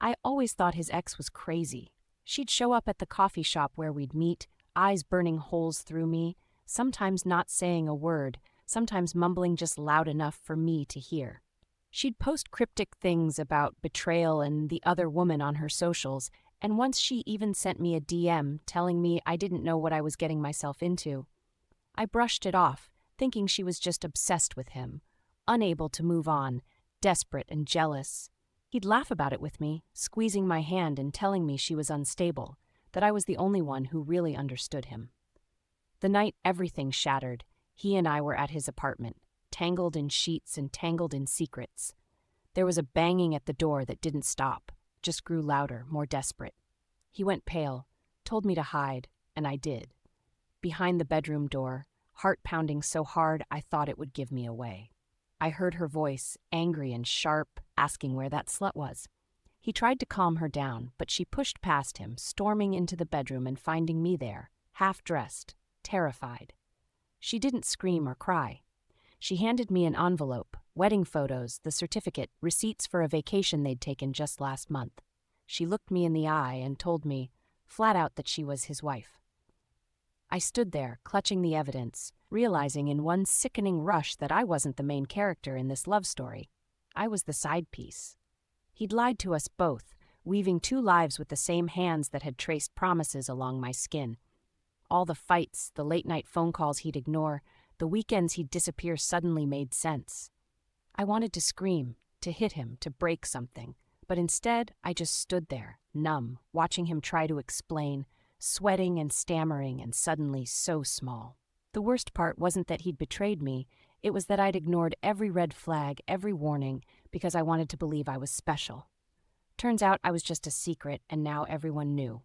I always thought his ex was crazy. She'd show up at the coffee shop where we'd meet, eyes burning holes through me, sometimes not saying a word, sometimes mumbling just loud enough for me to hear. She'd post cryptic things about betrayal and the other woman on her socials, and once she even sent me a DM telling me I didn't know what I was getting myself into. I brushed it off, thinking she was just obsessed with him, unable to move on, desperate and jealous. He'd laugh about it with me, squeezing my hand and telling me she was unstable, that I was the only one who really understood him. The night everything shattered, he and I were at his apartment, tangled in sheets and tangled in secrets. There was a banging at the door that didn't stop, just grew louder, more desperate. He went pale, told me to hide, and I did. Behind the bedroom door, heart pounding so hard I thought it would give me away. I heard her voice, angry and sharp, asking where that slut was. He tried to calm her down, but she pushed past him, storming into the bedroom and finding me there, half-dressed, terrified. She didn't scream or cry. She handed me an envelope, wedding photos, the certificate, receipts for a vacation they'd taken just last month. She looked me in the eye and told me, flat out, that she was his wife. I stood there, clutching the evidence, realizing in one sickening rush that I wasn't the main character in this love story. I was the side piece. He'd lied to us both, weaving two lives with the same hands that had traced promises along my skin. All the fights, the late-night phone calls he'd ignore, the weekends he'd disappear suddenly made sense. I wanted to scream, to hit him, to break something, but instead I just stood there, numb, watching him try to explain, sweating and stammering and suddenly so small. The worst part wasn't that he'd betrayed me, it was that I'd ignored every red flag, every warning, because I wanted to believe I was special. Turns out I was just a secret, and now everyone knew.